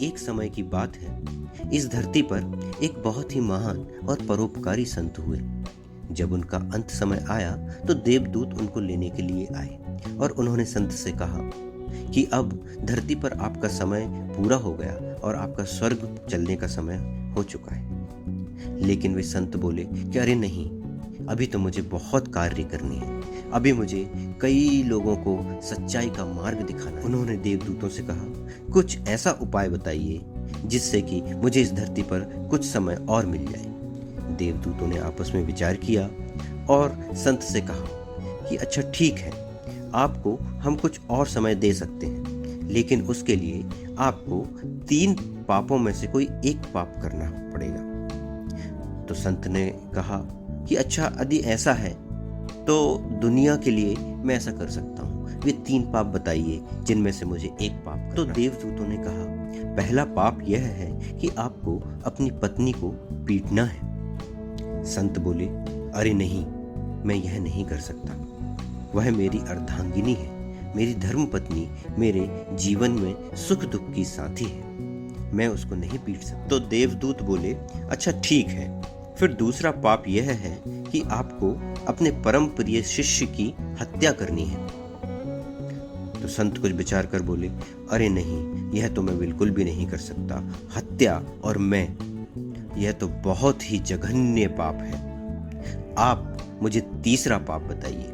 एक समय की बात है, इस धरती पर एक बहुत ही महान और परोपकारी संत हुए। जब उनका अंत समय आया तो देवदूत उनको लेने के लिए आए और उन्होंने संत से कहा कि अब धरती पर आपका समय पूरा हो गया और आपका स्वर्ग चलने का समय हो चुका है। लेकिन वे संत बोले कि अरे नहीं, अभी तो मुझे बहुत कार्य करने हैं, अभी मुझे कई लोगों को सच्चाई का मार्ग दिखाना है। उन्होंने देवदूतों से कहा, कुछ ऐसा उपाय बताइए जिससे कि मुझे इस धरती पर कुछ समय और मिल जाए। देवदूतों ने आपस में विचार किया और संत से कहा कि अच्छा ठीक है, आपको हम कुछ और समय दे सकते हैं, लेकिन उसके लिए आपको 3 पापों में से कोई एक पाप करना पड़ेगा। तो संत ने कहा कि अच्छा यदि ऐसा है तो दुनिया के लिए मैं ऐसा कर सकता हूँ, वे 3 पाप बताइए जिनमें से मुझे एक पाप करना। तो देवदूतों ने कहा, पहला पाप यह है कि आपको अपनी पत्नी को पीटना है। संत बोले, अरे नहीं, मैं यह नहीं कर सकता, वह मेरी अर्धांगिनी है, मेरी धर्म पत्नी मेरे जीवन में सुख दुख की साथी है, मैं उसको नहीं पीट सकता। तो देवदूत बोले, अच्छा ठीक है, फिर दूसरा पाप यह है कि आपको अपने परम प्रिय शिष्य की हत्या करनी है। तो संत कुछ विचार कर बोले, अरे नहीं, यह तो मैं बिल्कुल भी नहीं कर सकता, हत्या और मैं, यह तो बहुत ही जघन्य पाप है, आप मुझे तीसरा पाप बताइए।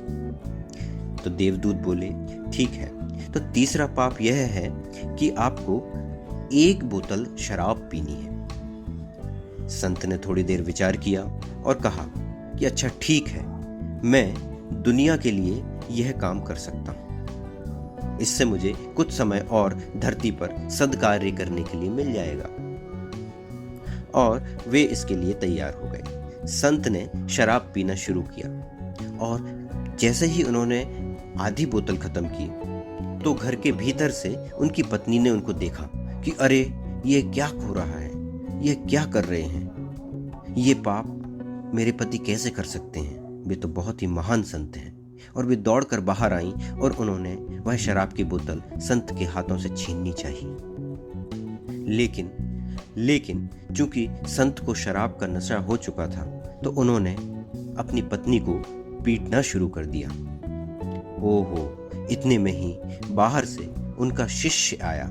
तो देवदूत बोले, ठीक है, तो तीसरा पाप यह है कि आपको 1 बोतल शराब पीनी है। संत ने थोड़ी देर विचार किया और कहा कि अच्छा ठीक है, मैं दुनिया के लिए यह काम कर सकता हूं, इससे मुझे कुछ समय और धरती पर सद्कार्य करने के लिए मिल जाएगा। और वे इसके लिए तैयार हो गए। संत ने शराब पीना शुरू किया और जैसे ही उन्होंने आधी बोतल खत्म की तो घर के भीतर से उनकी पत्नी ने उनको देखा कि अरे ये क्या हो रहा है, ये क्या कर रहे हैं, ये पाप मेरे पति कैसे कर सकते हैं, वे तो बहुत ही महान संत हैं। और वे दौड़कर बाहर आईं और उन्होंने वह शराब की बोतल संत के हाथों से छीननी चाहिए। लेकिन चूंकि संत को शराब का नशा हो चुका था तो उन्होंने अपनी पत्नी को पीटना शुरू कर दिया। ओहो, इतने में ही बाहर से उनका शिष्य आया।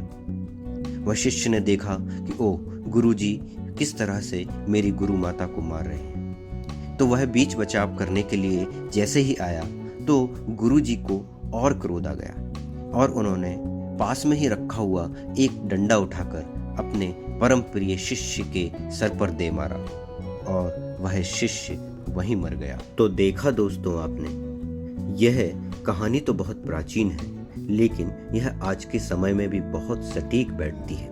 वह शिष्य ने देखा कि ओह, गुरुजी किस तरह से मेरी गुरु माता को मार रहे हैं। तो वह बीच बचाव करने के लिए जैसे ही आया तो गुरुजी को और क्रोध आ गया और उन्होंने पास में ही रखा हुआ एक डंडा उठाकर अपने परम प्रिय शिष्य के सर पर दे मारा और वह शिष्य वहीं मर गया। तो देखा दोस्तों आपने, यह कहानी तो बहुत प्राचीन है, लेकिन यह आज के समय में भी बहुत सटीक बैठती है।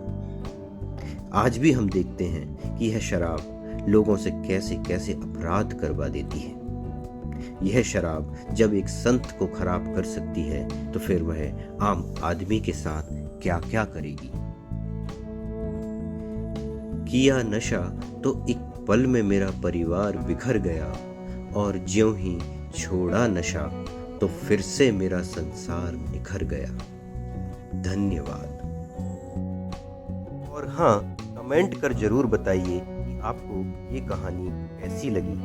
आज भी हम देखते हैं कि यह शराब लोगों से कैसे कैसे अपराध करवा देती है। यह शराब जब एक संत को खराब कर सकती है तो फिर वह आम आदमी के साथ क्या क्या करेगी। किया नशा तो एक पल में मेरा परिवार बिखर गया, और ज्यों ही छोड़ा नशा तो फिर से मेरा संसार निखर गया। धन्यवाद। और हाँ, कमेंट कर जरूर बताइए कि आपको ये कहानी कैसी लगी।